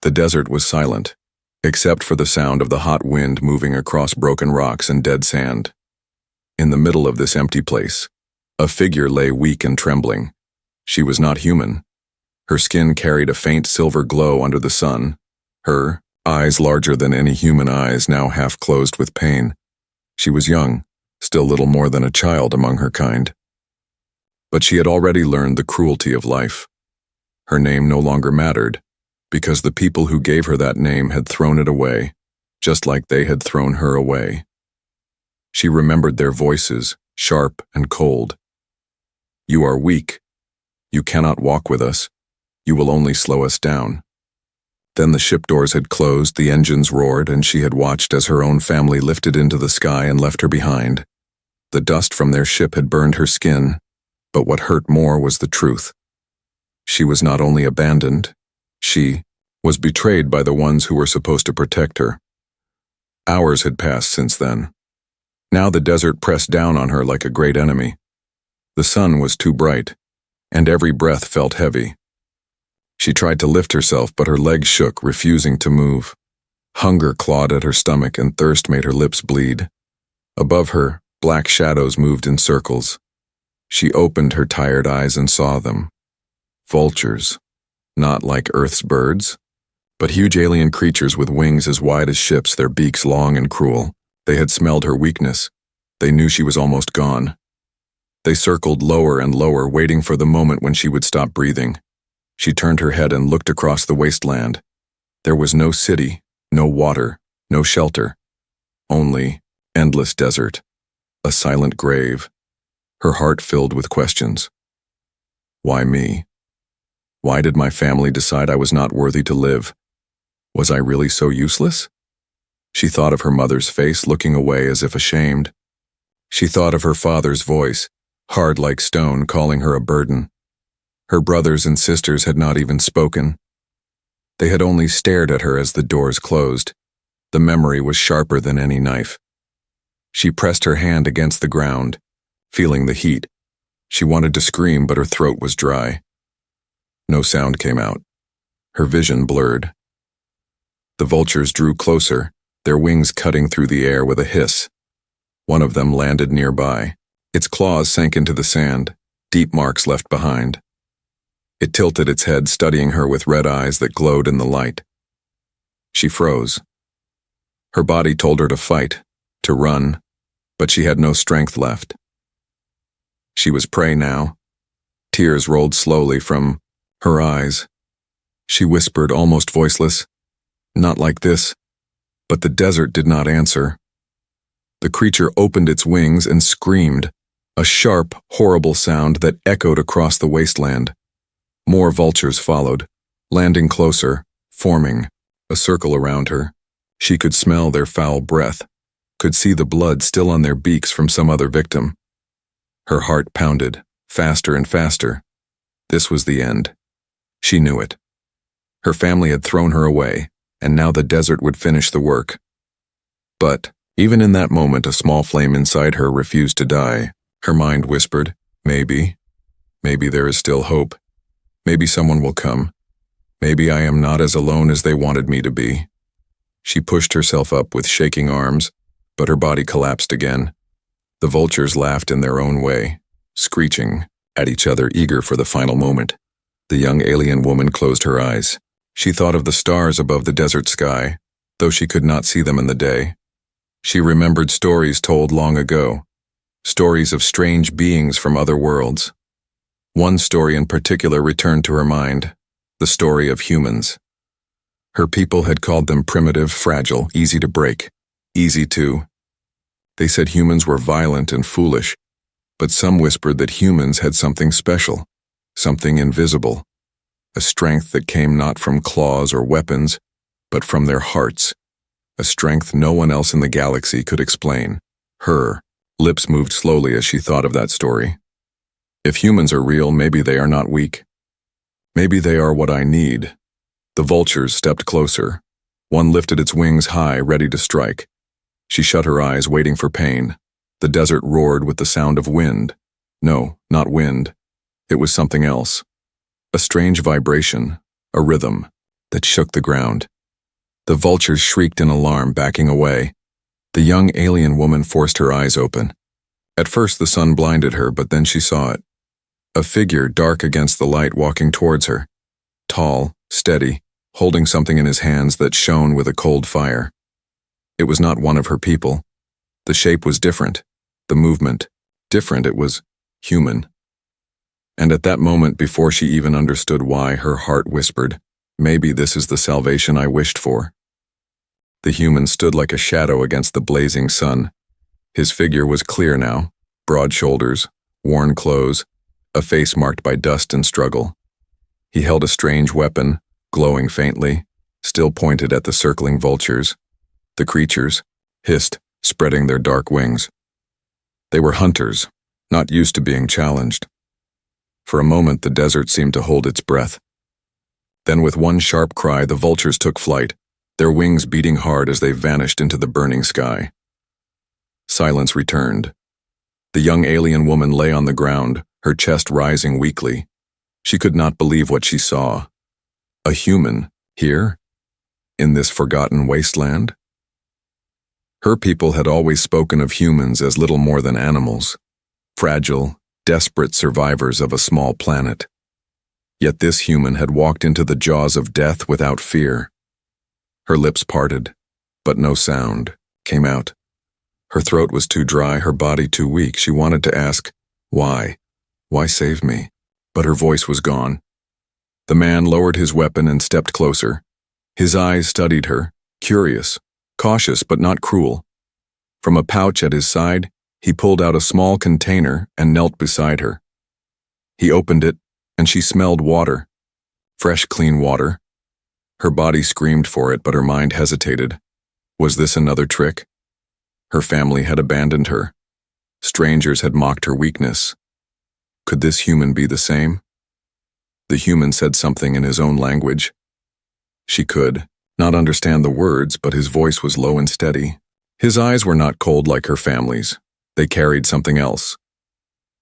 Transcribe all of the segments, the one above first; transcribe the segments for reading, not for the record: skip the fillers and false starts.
The desert was silent, except for the sound of the hot wind moving across broken rocks and dead sand. In the middle of this empty place, a figure lay weak and trembling. She was not human. Her skin carried a faint silver glow under the sun. Her eyes, larger than any human eyes, now half closed with pain. She was young, still little more than a child among her kind. But she had already learned the cruelty of life. Her name no longer mattered, because the people who gave her that name had thrown it away, just like they had thrown her away. She remembered their voices, sharp and cold. "You are weak. You cannot walk with us. You will only slow us down." Then the ship doors had closed, the engines roared, and she had watched as her own family lifted into the sky and left her behind. The dust from their ship had burned her skin, but what hurt more was the truth. She was not only abandoned, she was betrayed by the ones who were supposed to protect her. Hours had passed since then. Now the desert pressed down on her like a great enemy. The sun was too bright, and every breath felt heavy. She tried to lift herself, but her legs shook, refusing to move. Hunger clawed at her stomach, and thirst made her lips bleed. Above her, black shadows moved in circles. She opened her tired eyes and saw them. Vultures, not like Earth's birds, but huge alien creatures with wings as wide as ships, their beaks long and cruel. They had smelled her weakness. They knew she was almost gone. They circled lower and lower, waiting for the moment when she would stop breathing. She turned her head and looked across the wasteland. There was no city, no water, no shelter. Only endless desert, a silent grave. Her heart filled with questions. Why me? Why did my family decide I was not worthy to live? Was I really so useless? She thought of her mother's face, looking away as if ashamed. She thought of her father's voice, hard like stone, calling her a burden. Her brothers and sisters had not even spoken. They had only stared at her as the doors closed. The memory was sharper than any knife. She pressed her hand against the ground, feeling the heat. She wanted to scream, but her throat was dry. No sound came out. Her vision blurred. The vultures drew closer, their wings cutting through the air with a hiss. One of them landed nearby. Its claws sank into the sand, deep marks left behind. It tilted its head, studying her with red eyes that glowed in the light. She froze. Her body told her to fight, to run, but she had no strength left. She was prey now. Tears rolled slowly from her eyes. She whispered, almost voiceless, "Not like this." But the desert did not answer. The creature opened its wings and screamed, a sharp, horrible sound that echoed across the wasteland. More vultures followed, landing closer, forming a circle around her. She could smell their foul breath, could see the blood still on their beaks from some other victim. Her heart pounded, faster and faster. This was the end. She knew it. Her family had thrown her away, and now the desert would finish the work. But, even in that moment, a small flame inside her refused to die. Her mind whispered, maybe there is still hope. Maybe someone will come. Maybe I am not as alone as they wanted me to be. She pushed herself up with shaking arms, but her body collapsed again. The vultures laughed in their own way, screeching at each other, eager for the final moment. The young alien woman closed her eyes. She thought of the stars above the desert sky, though she could not see them in the day. She remembered stories told long ago, stories of strange beings from other worlds. One story in particular returned to her mind, the story of humans. Her people had called them primitive, fragile, easy to break, easy to. They said humans were violent and foolish, but some whispered that humans had something special, something invisible, a strength that came not from claws or weapons, but from their hearts, a strength no one else in the galaxy could explain. Her lips moved slowly as she thought of that story. If humans are real, maybe they are not weak. Maybe they are what I need. The vultures stepped closer. One lifted its wings high, ready to strike. She shut her eyes, waiting for pain. The desert roared with the sound of wind. No, not wind. It was something else. A strange vibration, a rhythm. that shook the ground. The vultures shrieked in alarm, backing away. The young alien woman forced her eyes open. At first the sun blinded her, but then she saw it. A figure dark against the light walking towards her. Tall, steady, holding something in his hands that shone with a cold fire. It was not one of her people. The shape was different. The movement, different. It was human. And at that moment, before she even understood why, her heart whispered, "Maybe this is the salvation I wished for." The human stood like a shadow against the blazing sun. His figure was clear now, broad shoulders, worn clothes, a face marked by dust and struggle. He held a strange weapon, glowing faintly, still pointed at the circling vultures. The creatures hissed, spreading their dark wings. They were hunters, not used to being challenged. For a moment the desert seemed to hold its breath. Then with one sharp cry the vultures took flight, their wings beating hard as they vanished into the burning sky. Silence returned. The young alien woman lay on the ground, her chest rising weakly. She could not believe what she saw. A human, here? In this forgotten wasteland? Her people had always spoken of humans as little more than animals, fragile, desperate survivors of a small planet. Yet this human had walked into the jaws of death without fear. Her lips parted, but no sound came out. Her throat was too dry, her body too weak. She wanted to ask, "Why? Why save me?" But her voice was gone. The man lowered his weapon and stepped closer. His eyes studied her, curious, cautious but not cruel. From a pouch at his side, he pulled out a small container and knelt beside her. He opened it, and she smelled water. Fresh, clean water. Her body screamed for it, but her mind hesitated. Was this another trick? Her family had abandoned her. Strangers had mocked her weakness. Could this human be the same? The human said something in his own language. She could not understand the words, but his voice was low and steady. His eyes were not cold like her family's. They carried something else.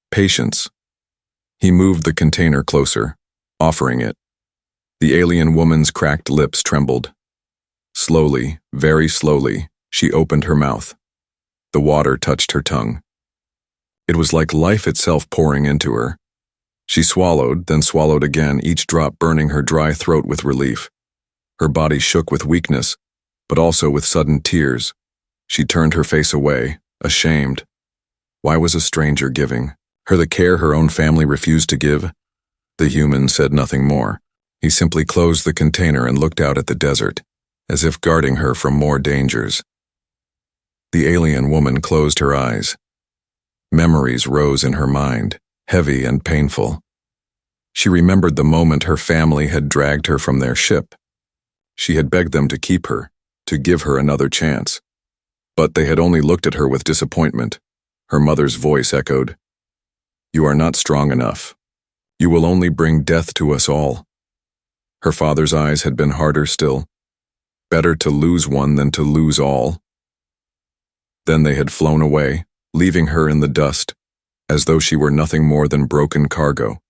Patience. He moved the container closer, offering it. The alien woman's cracked lips trembled. Slowly, very slowly, she opened her mouth. The water touched her tongue. It was like life itself pouring into her. She swallowed, then swallowed again, each drop burning her dry throat with relief. Her body shook with weakness, but also with sudden tears. She turned her face away, ashamed. Why was a stranger giving her the care her own family refused to give? The human said nothing more. He simply closed the container and looked out at the desert, as if guarding her from more dangers. The alien woman closed her eyes. Memories rose in her mind, heavy and painful. She remembered the moment her family had dragged her from their ship. She had begged them to keep her, to give her another chance. But they had only looked at her with disappointment. Her mother's voice echoed, "You are not strong enough. You will only bring death to us all." Her father's eyes had been harder still. Better to lose one than to lose all. Then they had flown away, leaving her in the dust, as though she were nothing more than broken cargo.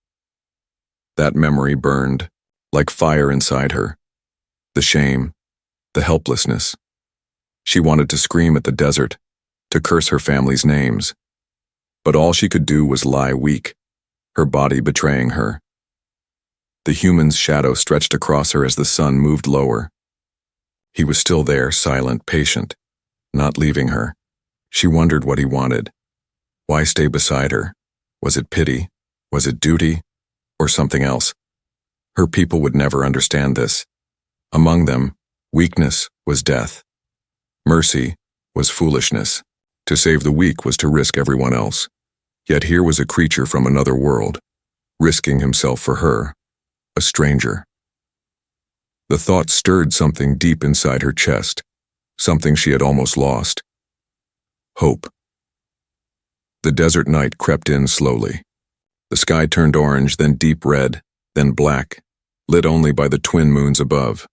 That memory burned, like fire inside her. The shame, the helplessness. She wanted to scream at the desert, to curse her family's names. But all she could do was lie weak, her body betraying her. The human's shadow stretched across her as the sun moved lower. He was still there, silent, patient, not leaving her. She wondered what he wanted. Why stay beside her? Was it pity? Was it duty? Or something else? Her people would never understand this. Among them, weakness was death. Mercy was foolishness. To save the weak was to risk everyone else. Yet here was a creature from another world, risking himself for her, a stranger. The thought stirred something deep inside her chest, something she had almost lost. Hope. The desert night crept in slowly. The sky turned orange, then deep red, then black, lit only by the twin moons above.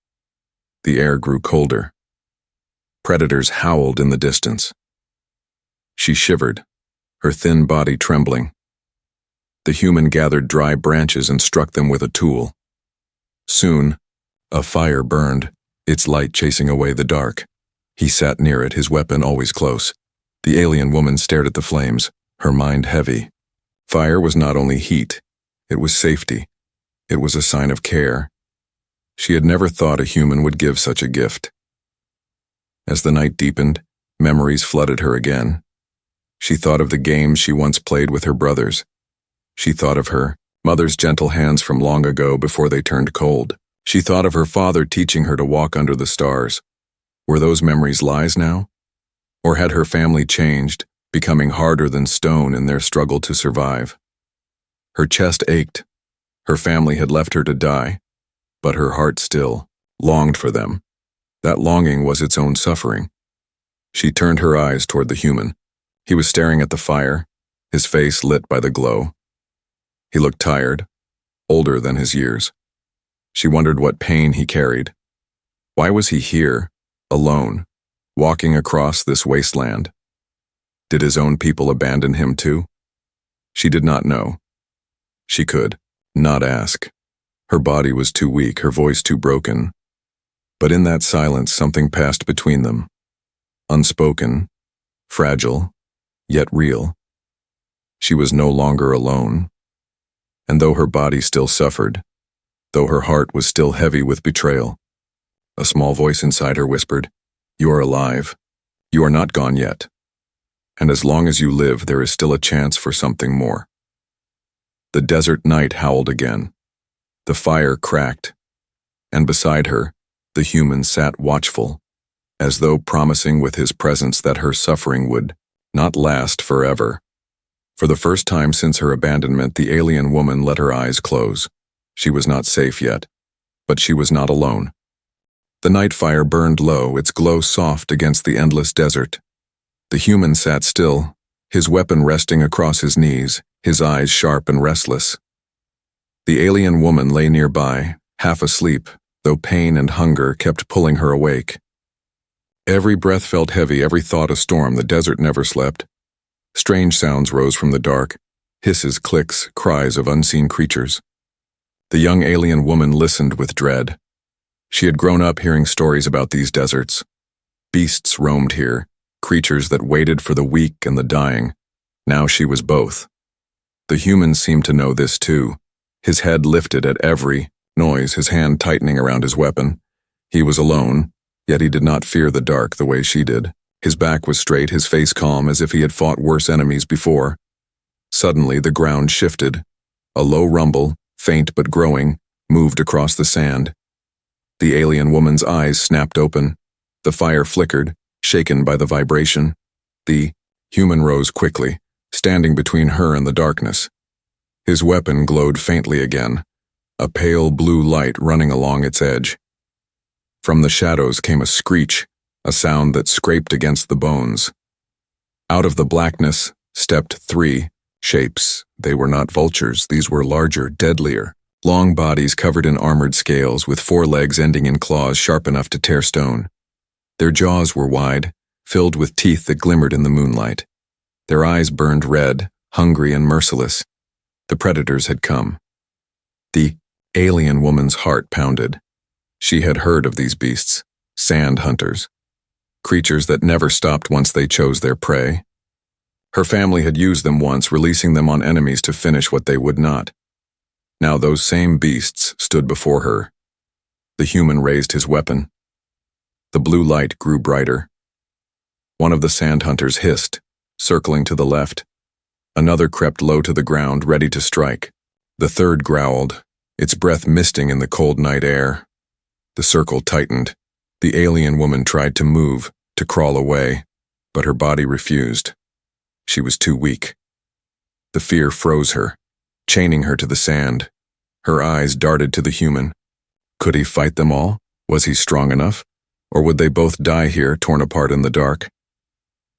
The air grew colder. Predators howled in the distance. She shivered, her thin body trembling. The human gathered dry branches and struck them with a tool. Soon, A fire burned, its light chasing away the dark. He sat near it, his weapon always close. The alien woman stared at the flames, her mind heavy. Fire was not only heat, it was safety. It was a sign of care. She had never thought a human would give such a gift. As the night deepened, memories flooded her again. She thought of the games she once played with her brothers. She thought of her mother's gentle hands from long ago before they turned cold. She thought of her father teaching her to walk under the stars. Were those memories lies now? Or had her family changed, becoming harder than stone in their struggle to survive? Her chest ached. Her family had left her to die, but her heart still longed for them. That longing was its own suffering. She turned her eyes toward the human. He was staring at the fire, his face lit by the glow. He looked tired, older than his years. She wondered what pain he carried. Why was he here, alone, walking across this wasteland? Did his own people abandon him too? She did not know. She could not ask. Her body was too weak, her voice too broken. But in that silence, something passed between them. Unspoken, fragile, yet real. She was no longer alone. And though her body still suffered, though her heart was still heavy with betrayal, a small voice inside her whispered, "You are alive. You are not gone yet. And as long as you live, there is still a chance for something more." The desert night howled again. The fire cracked, and beside her, the human sat watchful, as though promising with his presence that her suffering would not last forever. For the first time since her abandonment, the alien woman let her eyes close. She was not safe yet, but she was not alone. The night fire burned low, its glow soft against the endless desert. The human sat still, his weapon resting across his knees, his eyes sharp and restless. The alien woman lay nearby, half asleep, though pain and hunger kept pulling her awake. Every breath felt heavy, every thought a storm. The desert never slept. Strange sounds rose from the dark, hisses, clicks, cries of unseen creatures. The young alien woman listened with dread. She had grown up hearing stories about these deserts. Beasts roamed here, creatures that waited for the weak and the dying. Now she was both. The human seemed to know this too. His head lifted at every noise, his hand tightening around his weapon. He was alone, yet he did not fear the dark the way she did. His back was straight, his face calm, as if he had fought worse enemies before. Suddenly the ground shifted. A low rumble, faint but growing, moved across the sand. The alien woman's eyes snapped open. The fire flickered, shaken by the vibration. The human rose quickly, standing between her and the darkness. His weapon glowed faintly again, a pale blue light running along its edge. From the shadows came a screech, a sound that scraped against the bones. Out of the blackness stepped three shapes. They were not vultures, these were larger, deadlier. Long bodies covered in armored scales, with four legs ending in claws sharp enough to tear stone. Their jaws were wide, filled with teeth that glimmered in the moonlight. Their eyes burned red, hungry and merciless. The predators had come. The alien woman's heart pounded. She had heard of these beasts, sand hunters, creatures that never stopped once they chose their prey. Her family had used them once, releasing them on enemies to finish what they would not. Now those same beasts stood before her. The human raised his weapon. The blue light grew brighter. One of the sand hunters hissed, circling to the left. Another crept low to the ground, ready to strike. The third growled, its breath misting in the cold night air. The circle tightened. The alien woman tried to move, to crawl away, but her body refused. She was too weak. The fear froze her, chaining her to the sand. Her eyes darted to the human. Could he fight them all? Was he strong enough? Or would they both die here, torn apart in the dark?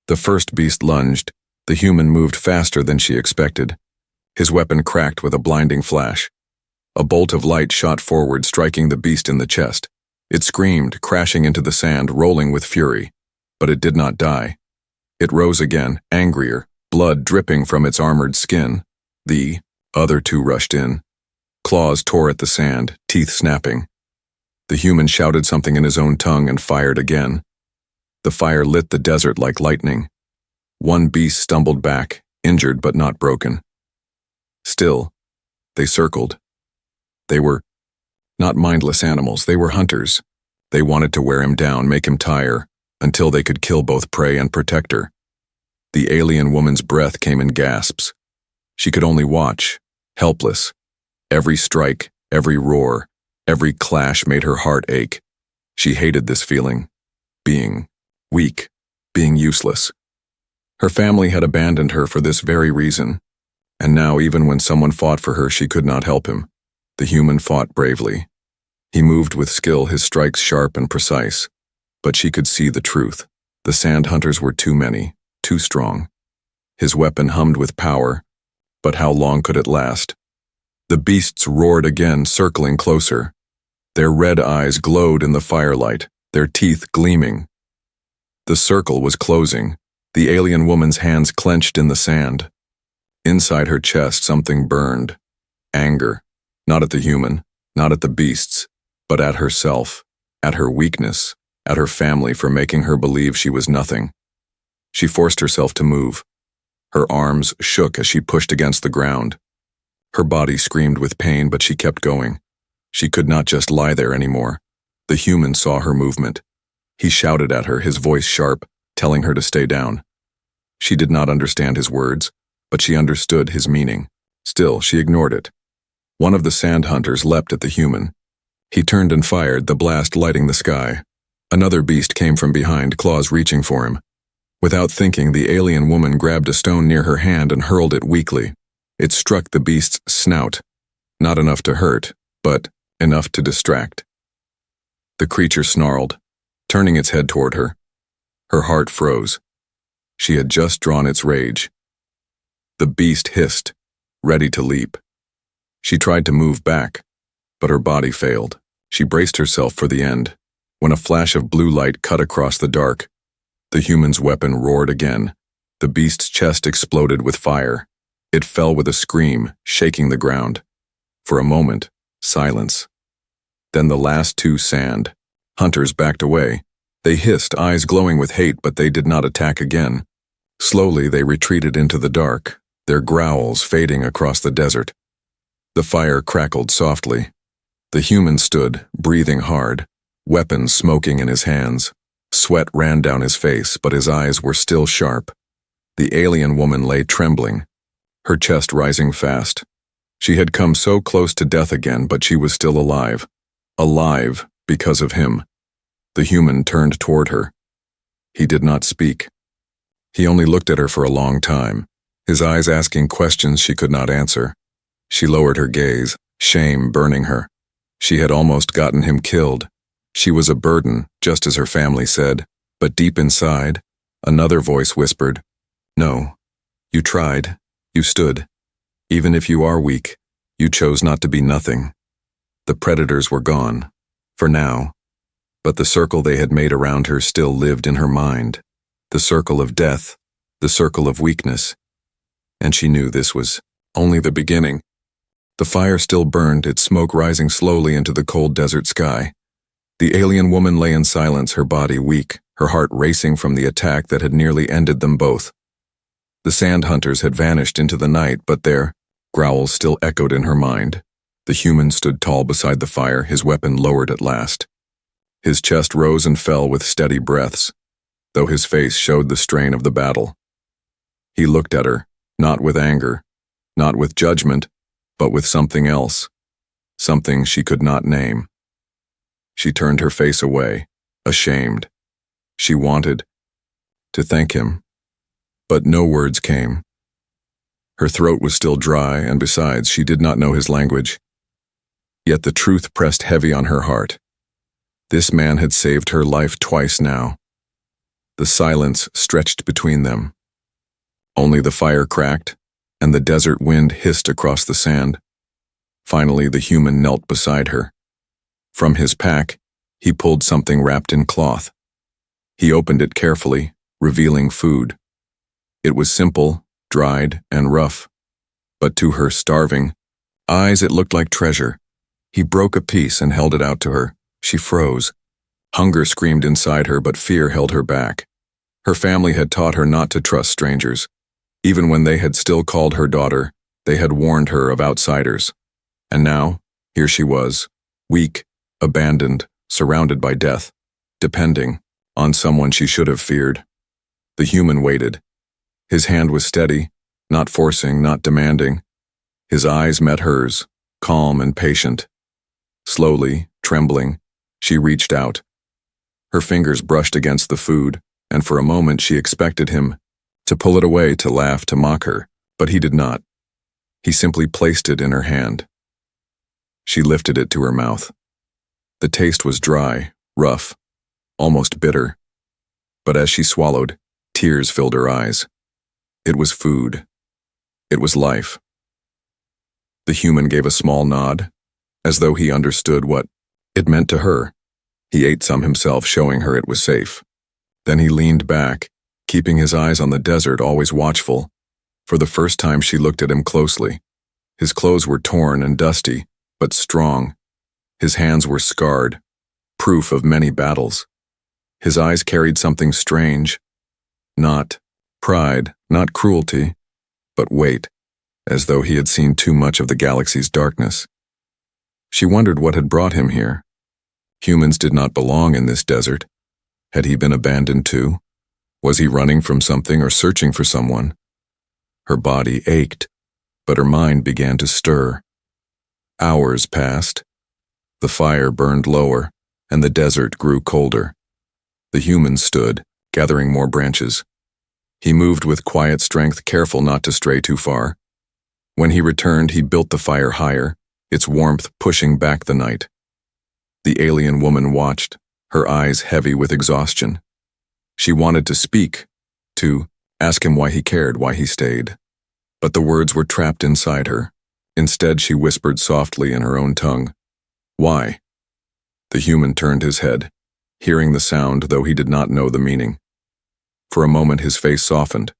The first beast lunged. The human moved faster than she expected. His weapon cracked with a blinding flash. A bolt of light shot forward, striking the beast in the chest. It screamed, crashing into the sand, rolling with fury. But it did not die. It rose again, angrier, blood dripping from its armored skin. The other two rushed in. Claws tore at the sand, teeth snapping. The human shouted something in his own tongue and fired again. The fire lit the desert like lightning. One beast stumbled back, injured but not broken. Still, they circled. They were not mindless animals, they were hunters. They wanted to wear him down, make him tire, until they could kill both prey and protector. The alien woman's breath came in gasps. She could only watch, helpless. Every strike, every roar, every clash made her heart ache. She hated this feeling. Being weak, being useless. Her family had abandoned her for this very reason. And now, even when someone fought for her, she could not help him. The human fought bravely. He moved with skill, his strikes sharp and precise. But she could see the truth. The sand hunters were too many, too strong. His weapon hummed with power, but how long could it last? The beasts roared again, circling closer. Their red eyes glowed in the firelight, their teeth gleaming. The circle was closing, the alien woman's hands clenched in the sand. Inside her chest, something burned. Anger, not at the human, not at the beasts, but at herself, at her weakness, at her family for making her believe she was nothing. She forced herself to move. Her arms shook as she pushed against the ground. Her body screamed with pain, but she kept going. She could not just lie there anymore. The human saw her movement. He shouted at her, his voice sharp, telling her to stay down. She did not understand his words, but she understood his meaning. Still, she ignored it. One of the sand hunters leapt at the human. He turned and fired, the blast lighting the sky. Another beast came from behind, claws reaching for him. Without thinking, the alien woman grabbed a stone near her hand and hurled it weakly. It struck the beast's snout. Not enough to hurt, but enough to distract. The creature snarled, turning its head toward her. Her heart froze. She had just drawn its rage. The beast hissed, ready to leap. She tried to move back, but her body failed. She braced herself for the end. When a flash of blue light cut across the dark, the human's weapon roared again. The beast's chest exploded with fire. It fell with a scream, shaking the ground. For a moment, silence. Then the last two sand hunters backed away. They hissed, eyes glowing with hate, but they did not attack again. Slowly they retreated into the dark, their growls fading across the desert. The fire crackled softly. The human stood, breathing hard, weapons smoking in his hands. Sweat ran down his face, but his eyes were still sharp. The alien woman lay trembling, her chest rising fast. She had come so close to death again, but she was still alive. Alive because of him. The human turned toward her. He did not speak. He only looked at her for a long time, his eyes asking questions she could not answer. She lowered her gaze, shame burning her. She had almost gotten him killed. She was a burden, just as her family said, but deep inside, another voice whispered, "No, you tried, you stood. Even if you are weak, you chose not to be nothing." The predators were gone, for now, but the circle they had made around her still lived in her mind, the circle of death, the circle of weakness, and she knew this was only the beginning. The fire still burned, its smoke rising slowly into the cold desert sky. The alien woman lay in silence, her body weak, her heart racing from the attack that had nearly ended them both. The sand hunters had vanished into the night, but their growls still echoed in her mind. The human stood tall beside the fire, his weapon lowered at last. His chest rose and fell with steady breaths, though his face showed the strain of the battle. He looked at her, not with anger, not with judgment, but with something else, something she could not name. She turned her face away, ashamed. She wanted to thank him, but no words came. Her throat was still dry, and besides, she did not know his language. Yet the truth pressed heavy on her heart. This man had saved her life twice now. The silence stretched between them. Only the fire cracked, and the desert wind hissed across the sand. Finally, the human knelt beside her. From his pack, he pulled something wrapped in cloth. He opened it carefully, revealing food. It was simple, dried, and rough. But to her starving eyes, it looked like treasure. He broke a piece and held it out to her. She froze. Hunger screamed inside her, but fear held her back. Her family had taught her not to trust strangers. Even when they had still called her daughter, they had warned her of outsiders. And now, here she was, weak, abandoned, surrounded by death, depending on someone she should have feared. The human waited. His hand was steady, not forcing, not demanding. His eyes met hers, calm and patient. Slowly, trembling, she reached out. Her fingers brushed against the food, and for a moment she expected him to pull it away, to laugh, to mock her, but he did not. He simply placed it in her hand. She lifted it to her mouth. The taste was dry, rough, almost bitter. But as she swallowed, tears filled her eyes. It was food. It was life. The human gave a small nod, as though he understood what it meant to her. He ate some himself, showing her it was safe. Then he leaned back, keeping his eyes on the desert, always watchful. For the first time she looked at him closely. His clothes were torn and dusty, but strong. His hands were scarred, proof of many battles. His eyes carried something strange. Not pride, not cruelty, but weight, as though he had seen too much of the galaxy's darkness. She wondered what had brought him here. Humans did not belong in this desert. Had he been abandoned too? Was he running from something or searching for someone? Her body ached, but her mind began to stir. Hours passed. The fire burned lower, and the desert grew colder. The human stood, gathering more branches. He moved with quiet strength, careful not to stray too far. When he returned, he built the fire higher, its warmth pushing back the night. The alien woman watched, her eyes heavy with exhaustion. She wanted to speak, to ask him why he cared, why he stayed. But the words were trapped inside her. Instead, she whispered softly in her own tongue, "Why?" The human turned his head, hearing the sound, though he did not know the meaning. For a moment his face softened.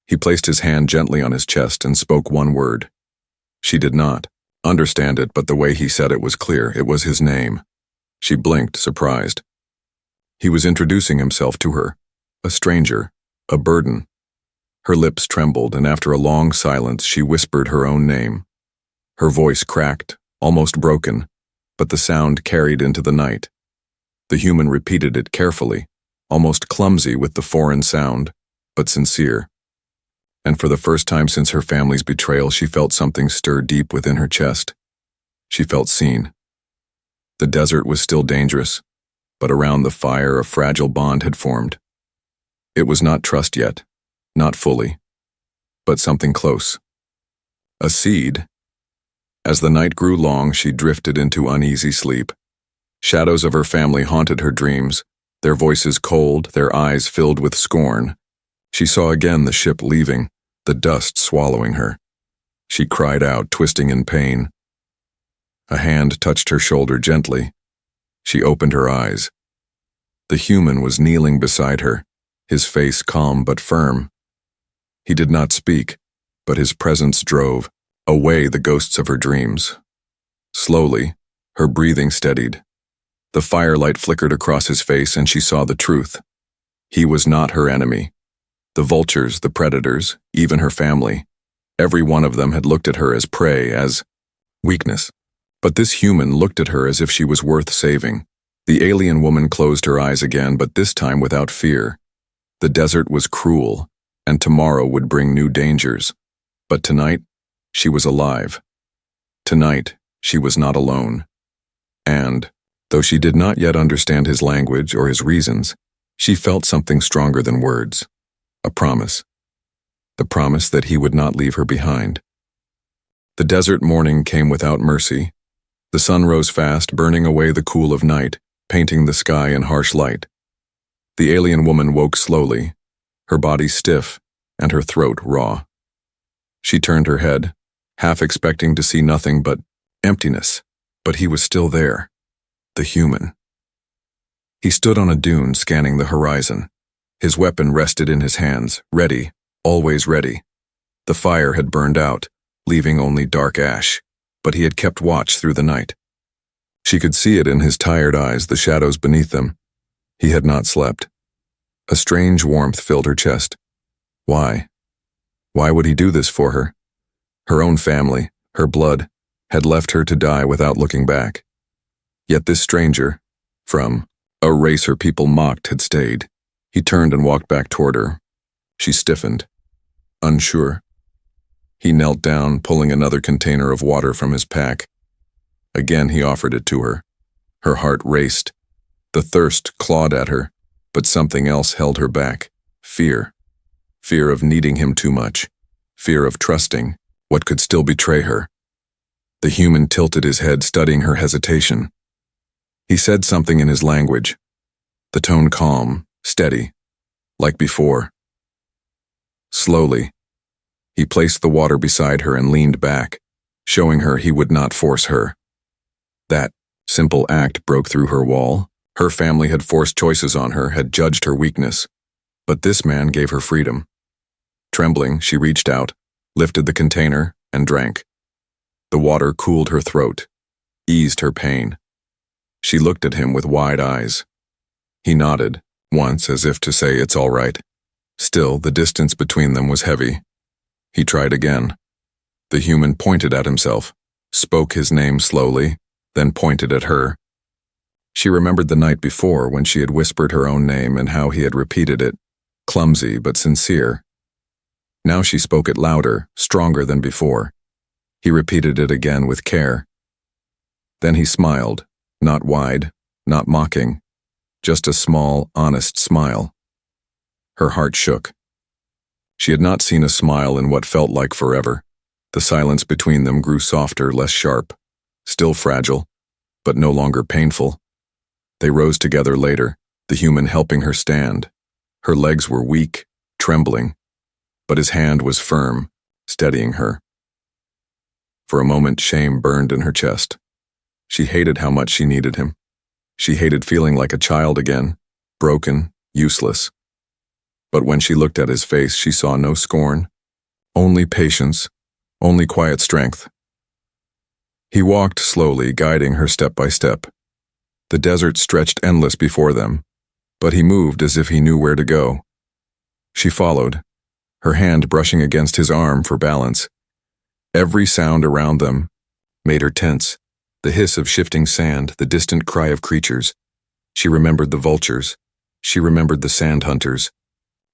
He placed his hand gently on his chest and spoke one word. She did not understand it, but the way he said it was clear. It was his name. She blinked, surprised. He was introducing himself to her, a stranger, a burden. Her lips trembled, and after a long silence she whispered her own name. Her voice cracked, almost broken, but the sound carried into the night. The human repeated it carefully, almost clumsy with the foreign sound, but sincere. And for the first time since her family's betrayal, she felt something stir deep within her chest. She felt seen. The desert was still dangerous, but around the fire a fragile bond had formed. It was not trust yet, not fully, but something close. A seed. As the night grew long, she drifted into uneasy sleep. Shadows of her family haunted her dreams, their voices cold, their eyes filled with scorn. She saw again the ship leaving, the dust swallowing her. She cried out, twisting in pain. A hand touched her shoulder gently. She opened her eyes. The human was kneeling beside her, his face calm but firm. He did not speak, but his presence drove away the ghosts of her dreams. Slowly, her breathing steadied. The firelight flickered across his face, and she saw the truth. He was not her enemy. The vultures, the predators, even her family, every one of them had looked at her as prey, as weakness. But this human looked at her as if she was worth saving. The alien woman closed her eyes again, but this time without fear. The desert was cruel, and tomorrow would bring new dangers. But tonight, she was alive. Tonight, she was not alone. And, though she did not yet understand his language or his reasons, she felt something stronger than words. A promise. The promise that he would not leave her behind. The desert morning came without mercy. The sun rose fast, burning away the cool of night, painting the sky in harsh light. The alien woman woke slowly, her body stiff and her throat raw. She turned her head, half expecting to see nothing but emptiness, but he was still there, the human. He stood on a dune, scanning the horizon. His weapon rested in his hands, ready, always ready. The fire had burned out, leaving only dark ash, but he had kept watch through the night. She could see it in his tired eyes, the shadows beneath them. He had not slept. A strange warmth filled her chest. Why? Why would he do this for her? Her own family, her blood, had left her to die without looking back. Yet this stranger, from a race her people mocked, had stayed. He turned and walked back toward her. She stiffened, unsure. He knelt down, pulling another container of water from his pack. Again he offered it to her. Her heart raced. The thirst clawed at her, but something else held her back. Fear. Fear of needing him too much. Fear of trusting what could still betray her. The human tilted his head, studying her hesitation. He said something in his language, the tone calm, steady, like before. Slowly, he placed the water beside her and leaned back, showing her he would not force her. That simple act broke through her wall. Her family had forced choices on her, had judged her weakness. But this man gave her freedom. Trembling, she reached out, lifted the container, and drank. The water cooled her throat, eased her pain. She looked at him with wide eyes. He nodded, once as if to say it's all right. Still, the distance between them was heavy. He tried again. The human pointed at himself, spoke his name slowly, then pointed at her. She remembered the night before when she had whispered her own name and how he had repeated it, clumsy but sincere. Now she spoke it louder, stronger than before. He repeated it again with care. Then he smiled, not wide, not mocking, just a small, honest smile. Her heart shook. She had not seen a smile in what felt like forever. The silence between them grew softer, less sharp, still fragile, but no longer painful. They rose together later, the human helping her stand. Her legs were weak, trembling, but his hand was firm, steadying her. For a moment, shame burned in her chest. She hated how much she needed him. She hated feeling like a child again, broken, useless. But when she looked at his face, she saw no scorn, only patience, only quiet strength. He walked slowly, guiding her step by step. The desert stretched endless before them, but he moved as if he knew where to go. She followed, her hand brushing against his arm for balance. Every sound around them made her tense, the hiss of shifting sand, the distant cry of creatures. She remembered the vultures. She remembered the sand hunters.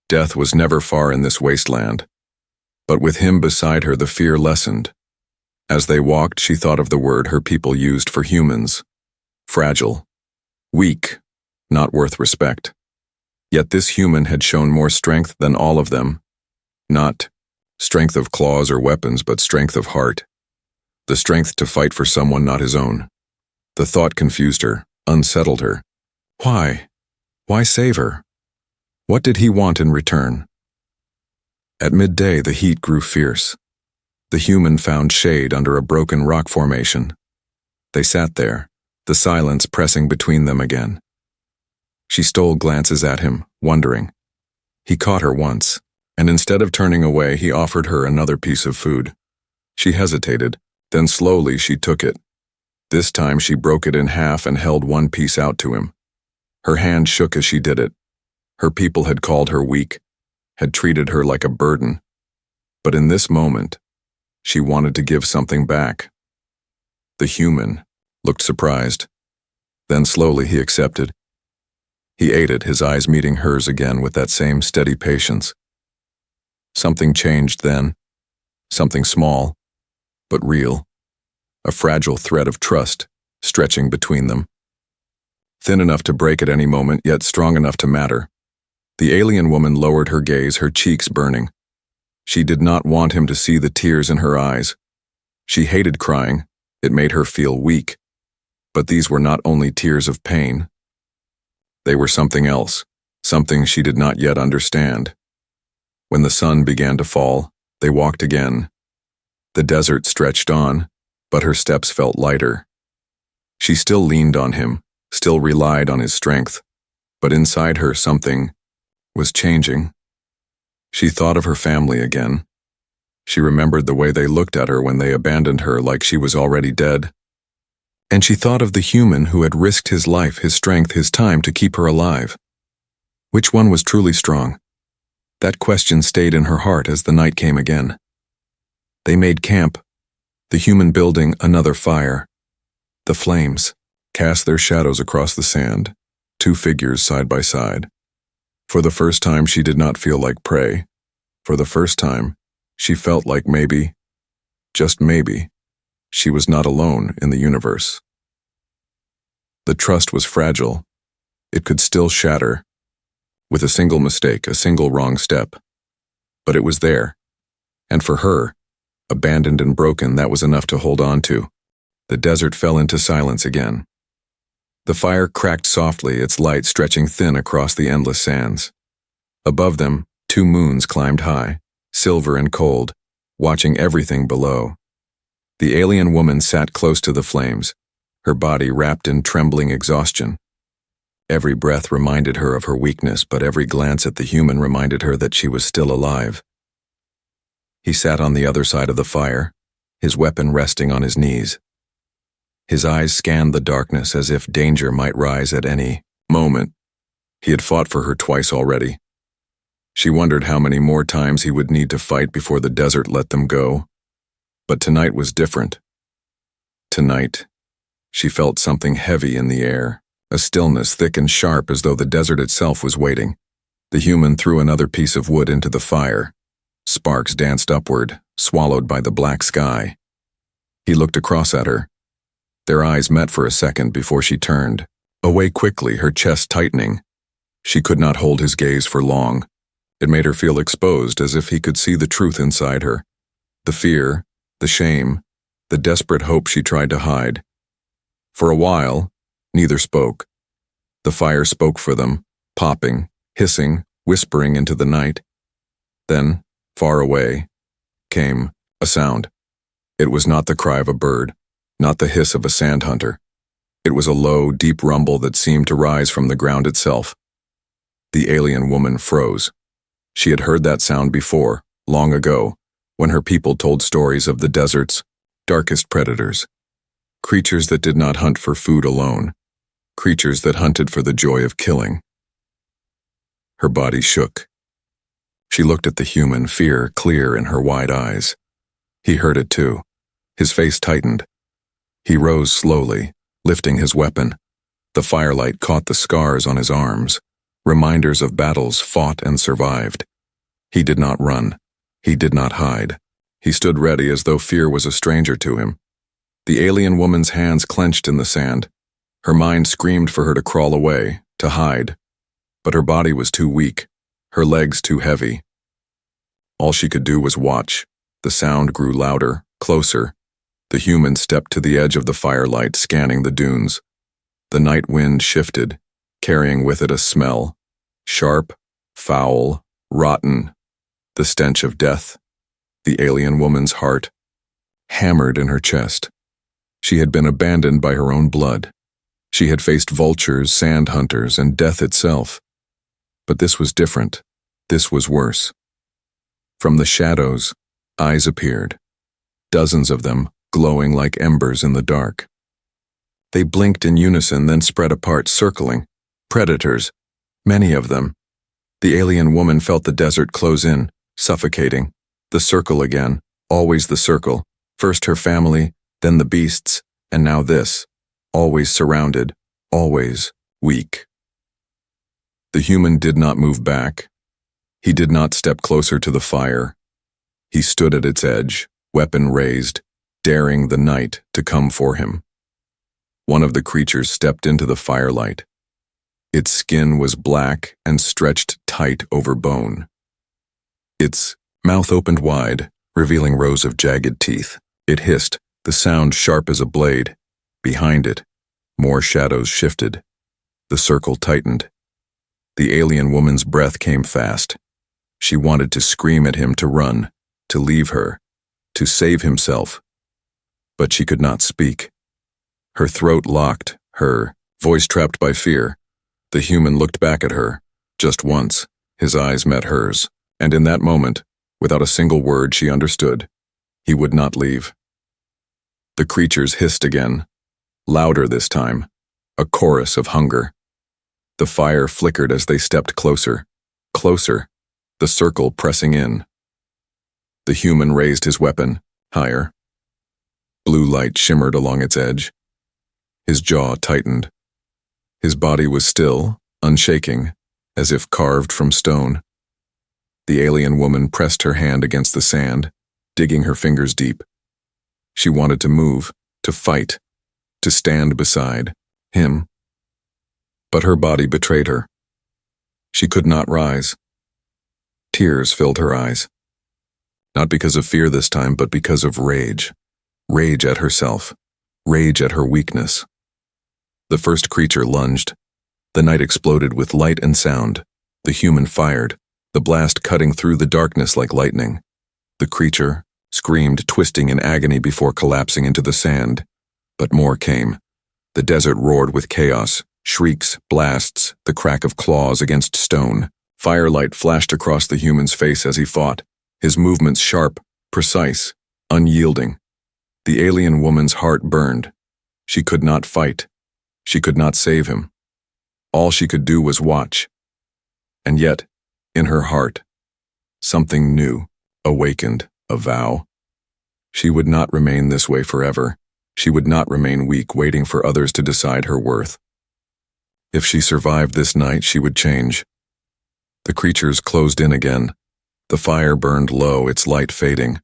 Death was never far in this wasteland. But with him beside her, the fear lessened. As they walked, she thought of the word her people used for humans. Fragile. Weak. Not worth respect. Yet this human had shown more strength than all of them. Not strength of claws or weapons, but strength of heart. The strength to fight for someone not his own. The thought confused her, unsettled her. Why? Why save her? What did he want in return? At midday, the heat grew fierce. The human found shade under a broken rock formation. They sat there, the silence pressing between them again. She stole glances at him, wondering. He caught her once, and instead of turning away, he offered her another piece of food. She hesitated, then slowly she took it. This time she broke it in half and held one piece out to him. Her hand shook as she did it. Her people had called her weak, had treated her like a burden. But in this moment, she wanted to give something back. The human looked surprised. Then slowly he accepted. He ate it, his eyes meeting hers again with that same steady patience. Something changed then. Something small, but real. A fragile thread of trust stretching between them. Thin enough to break at any moment, yet strong enough to matter. The alien woman lowered her gaze, her cheeks burning. She did not want him to see the tears in her eyes. She hated crying. It made her feel weak. But these were not only tears of pain. They were something else, something she did not yet understand. When the sun began to fall, they walked again. The desert stretched on, but her steps felt lighter. She still leaned on him, still relied on his strength, but inside her something was changing. She thought of her family again. She remembered the way they looked at her when they abandoned her like she was already dead. And she thought of the human who had risked his life, his strength, his time to keep her alive. Which one was truly strong? That question stayed in her heart as the night came again. They made camp, the human building another fire. The flames cast their shadows across the sand, two figures side by side. For the first time, she did not feel like prey. For the first time, she felt like maybe, just maybe, she was not alone in the universe. The trust was fragile. It could still shatter, with a single mistake, a single wrong step. But it was there. And for her, abandoned and broken, that was enough to hold on to. The desert fell into silence again. The fire cracked softly, its light stretching thin across the endless sands. Above them, two moons climbed high, silver and cold, watching everything below. The alien woman sat close to the flames, her body wrapped in trembling exhaustion. Every breath reminded her of her weakness, but every glance at the human reminded her that she was still alive. He sat on the other side of the fire, his weapon resting on his knees. His eyes scanned the darkness as if danger might rise at any moment. He had fought for her twice already. She wondered how many more times he would need to fight before the desert let them go. But tonight was different. Tonight, she felt something heavy in the air, a stillness thick and sharp as though the desert itself was waiting. The human threw another piece of wood into the fire. Sparks danced upward, swallowed by the black sky. He looked across at her. Their eyes met for a second before she turned, away quickly, her chest tightening. She could not hold his gaze for long. It made her feel exposed, as if he could see the truth inside her. The fear, the shame, the desperate hope she tried to hide. For a while, neither spoke. The fire spoke for them, popping, hissing, whispering into the night. Then, far away, came a sound. It was not the cry of a bird, not the hiss of a sand hunter. It was a low, deep rumble that seemed to rise from the ground itself. The alien woman froze. She had heard that sound before, long ago, when her people told stories of the desert's darkest predators. Creatures that did not hunt for food alone. Creatures that hunted for the joy of killing. Her body shook. She looked at the human, fear clear in her wide eyes. He heard it too. His face tightened. He rose slowly, lifting his weapon. The firelight caught the scars on his arms, reminders of battles fought and survived. He did not run. He did not hide. He stood ready as though fear was a stranger to him. The alien woman's hands clenched in the sand. Her mind screamed for her to crawl away, to hide. But her body was too weak, her legs too heavy. All she could do was watch. The sound grew louder, closer. The human stepped to the edge of the firelight, scanning the dunes. The night wind shifted, carrying with it a smell. Sharp, foul, rotten. The stench of death. The alien woman's heart hammered in her chest. She had been abandoned by her own blood. She had faced vultures, sand hunters, and death itself. But this was different. This was worse. From the shadows, eyes appeared. Dozens of them, glowing like embers in the dark. They blinked in unison, then spread apart, circling. Predators. Many of them. The alien woman felt the desert close in, suffocating. The circle again, always the circle. First her family, then the beasts, and now this. Always surrounded, always weak. The human did not move back. He did not step closer to the fire. He stood at its edge, weapon raised, daring the night to come for him. One of the creatures stepped into the firelight. Its skin was black and stretched tight over bone. Its mouth opened wide, revealing rows of jagged teeth. It hissed, the sound sharp as a blade. Behind it, more shadows shifted. The circle tightened. The alien woman's breath came fast. She wanted to scream at him to run, to leave her, to save himself. But she could not speak. Her throat locked, her voice trapped by fear. The human looked back at her, just once. His eyes met hers, and in that moment, without a single word, she understood. He would not leave. The creatures hissed again, louder this time, a chorus of hunger. The fire flickered as they stepped closer, closer, the circle pressing in. The human raised his weapon, higher. Blue light shimmered along its edge. His jaw tightened. His body was still, unshaking, as if carved from stone. The alien woman pressed her hand against the sand, digging her fingers deep. She wanted to move, to fight, to stand beside him. But her body betrayed her. She could not rise. Tears filled her eyes. Not because of fear this time, but because of rage. Rage at herself. Rage at her weakness. The first creature lunged. The night exploded with light and sound. The human fired, the blast cutting through the darkness like lightning. The creature screamed, twisting in agony before collapsing into the sand. But more came. The desert roared with chaos, shrieks, blasts, the crack of claws against stone. Firelight flashed across the human's face as he fought, his movements sharp, precise, unyielding. The alien woman's heart burned. She could not fight. She could not save him. All she could do was watch. And yet, in her heart, something new awakened, a vow. She would not remain this way forever. She would not remain weak, waiting for others to decide her worth. If she survived this night, she would change. The creatures closed in again. The fire burned low, its light fading.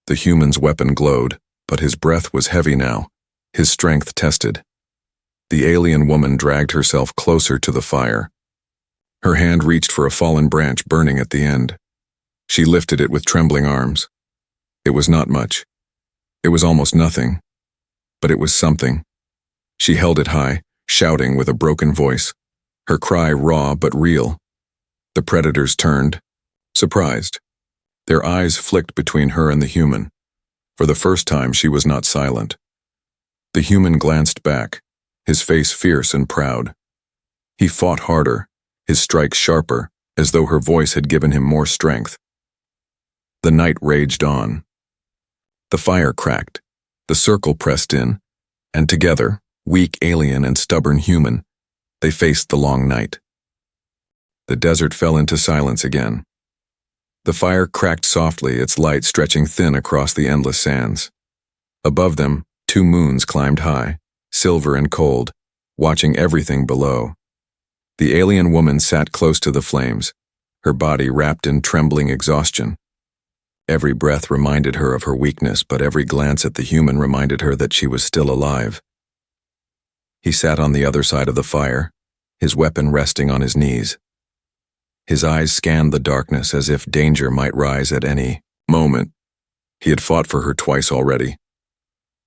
The human's weapon glowed, but his breath was heavy now, his strength tested. The alien woman dragged herself closer to the fire. Her hand reached for a fallen branch burning at the end. She lifted it with trembling arms. It was not much. It was almost nothing. But it was something. She held it high, shouting with a broken voice, her cry raw but real. The predators turned, surprised. Their eyes flicked between her and the human. For the first time, she was not silent. The human glanced back, his face fierce and proud. He fought harder, his strikes sharper, as though her voice had given him more strength. The night raged on. The fire cracked, the circle pressed in, and together, weak alien and stubborn human, they faced the long night. The desert fell into silence again. The fire cracked softly, its light stretching thin across the endless sands. Above them, 2 moons climbed high, silver and cold, watching everything below. The alien woman sat close to the flames, her body wrapped in trembling exhaustion. Every breath reminded her of her weakness, but every glance at the human reminded her that she was still alive. He sat on the other side of the fire, his weapon resting on his knees. His eyes scanned the darkness as if danger might rise at any moment. He had fought for her twice already.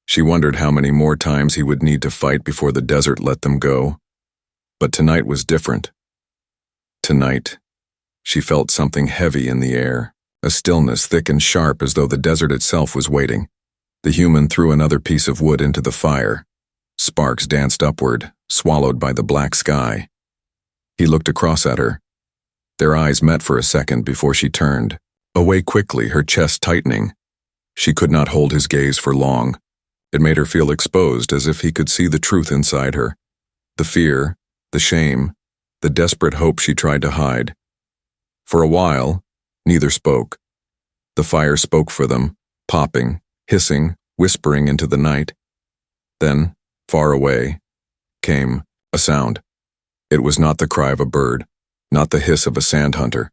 She wondered how many more times he would need to fight before the desert let them go. But tonight was different. Tonight, she felt something heavy in the air, a stillness thick and sharp as though the desert itself was waiting. The human threw another piece of wood into the fire. Sparks danced upward, swallowed by the black sky. He looked across at her. Their eyes met for a second before she turned, away quickly, her chest tightening. She could not hold his gaze for long. It made her feel exposed, as if he could see the truth inside her. The fear, the shame, the desperate hope she tried to hide. For a while, neither spoke. The fire spoke for them, popping, hissing, whispering into the night. Then, far away, came a sound. It was not the cry of a bird, not the hiss of a sand hunter.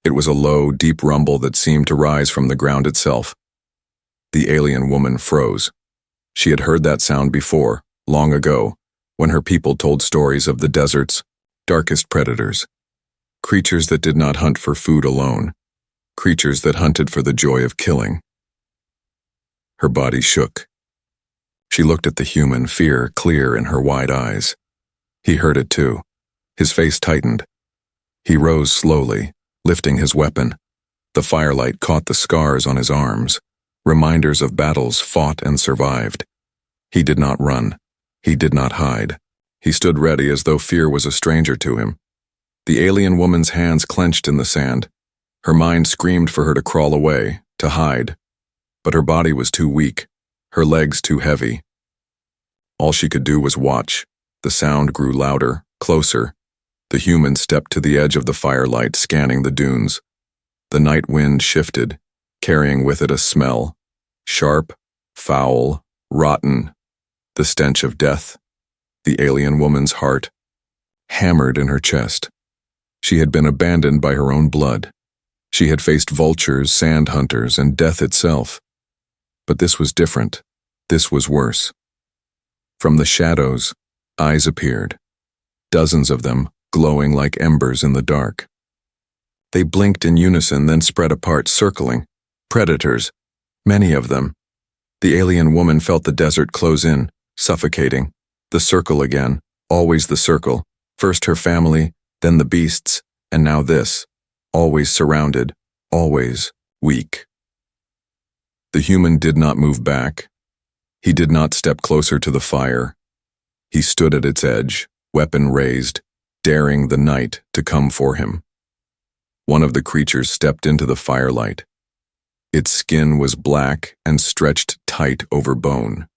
It was a low, deep rumble that seemed to rise from the ground itself. The alien woman froze. She had heard that sound before, long ago, when her people told stories of the desert's darkest predators. Creatures that did not hunt for food alone. Creatures that hunted for the joy of killing. Her body shook. She looked at the human, fear clear in her wide eyes. He heard it too. His face tightened. He rose slowly, lifting his weapon. The firelight caught the scars on his arms, reminders of battles fought and survived. He did not run. He did not hide. He stood ready as though fear was a stranger to him. The alien woman's hands clenched in the sand. Her mind screamed for her to crawl away, to hide. But her body was too weak, her legs too heavy. All she could do was watch. The sound grew louder, closer. The human stepped to the edge of the firelight, scanning the dunes. The night wind shifted, carrying with it a smell. Sharp, foul, rotten. The stench of death. The alien woman's heart hammered in her chest. She had been abandoned by her own blood. She had faced vultures, sand hunters, and death itself. But this was different. This was worse. From the shadows, eyes appeared. Dozens of them, glowing like embers in the dark. They blinked in unison, then spread apart, circling. Predators. Many of them. The alien woman felt the desert close in, suffocating. The circle again, always the circle. First her family, then the beasts, and now this. Always surrounded, always weak. The human did not move back. He did not step closer to the fire. He stood at its edge, weapon raised, daring the night to come for him. One of the creatures stepped into the firelight. Its skin was black and stretched tight over bone.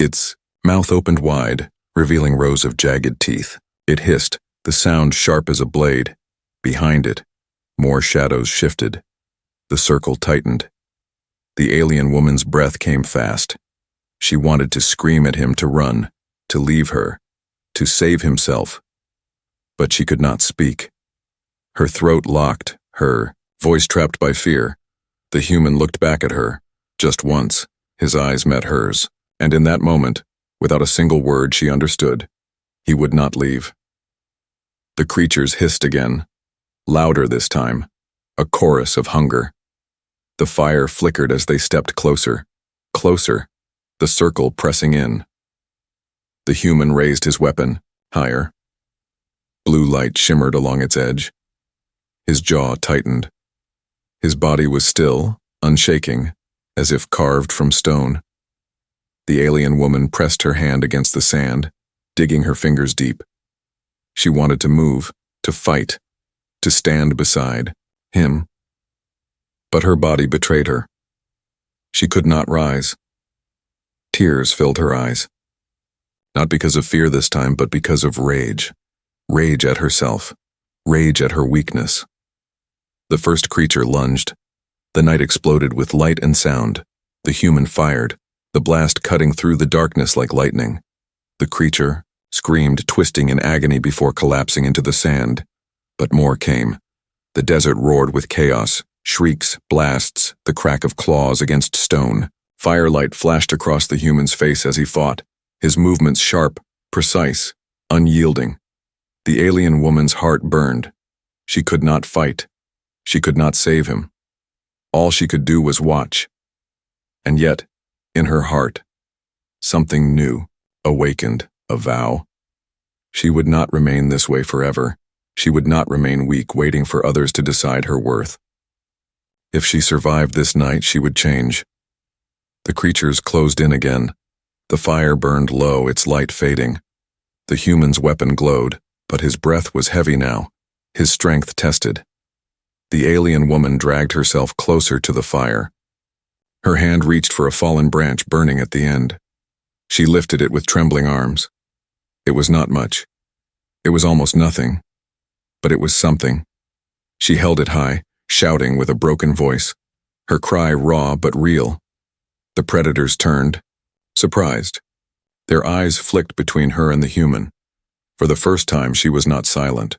Its mouth opened wide, revealing rows of jagged teeth. It hissed, the sound sharp as a blade. Behind it, more shadows shifted. The circle tightened. The alien woman's breath came fast. She wanted to scream at him to run, to leave her, to save himself. But she could not speak. Her throat locked, her voice trapped by fear. The human looked back at her, just once. His eyes met hers, and in that moment, without a single word, she understood. He would not leave. The creatures hissed again, louder this time, a chorus of hunger. The fire flickered as they stepped closer, closer, the circle pressing in. The human raised his weapon, higher. Blue light shimmered along its edge. His jaw tightened. His body was still, unshaking, as if carved from stone. The alien woman pressed her hand against the sand, digging her fingers deep. She wanted to move, to fight, to stand beside him. But her body betrayed her. She could not rise. Tears filled her eyes. Not because of fear this time, but because of rage. Rage at herself. Rage at her weakness. The first creature lunged. The night exploded with light and sound. The human fired, the blast cutting through the darkness like lightning. The creature screamed, twisting in agony before collapsing into the sand. But more came. The desert roared with chaos, shrieks, blasts, the crack of claws against stone. Firelight flashed across the human's face as he fought, his movements sharp, precise, unyielding. The alien woman's heart burned. She could not fight. She could not save him. All she could do was watch. And yet, in her heart, something new awakened, a vow. She would not remain this way forever. She would not remain weak, waiting for others to decide her worth. If she survived this night, she would change. The creatures closed in again. The fire burned low, its light fading. The human's weapon glowed, but his breath was heavy now, his strength tested. The alien woman dragged herself closer to the fire. Her hand reached for a fallen branch burning at the end. She lifted it with trembling arms. It was not much. It was almost nothing. But it was something. She held it high, shouting with a broken voice, her cry raw but real. The predators turned, surprised. Their eyes flicked between her and the human. For the first time, she was not silent.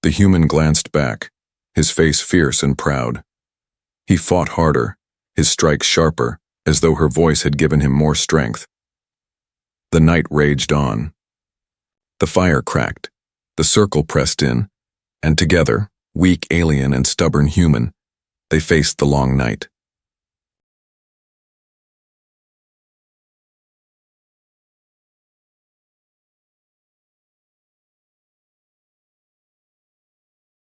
The human glanced back, his face fierce and proud. He fought harder, his strikes sharper, as though her voice had given him more strength. The night raged on. The fire cracked, the circle pressed in, and together, weak alien and stubborn human, they faced the long night.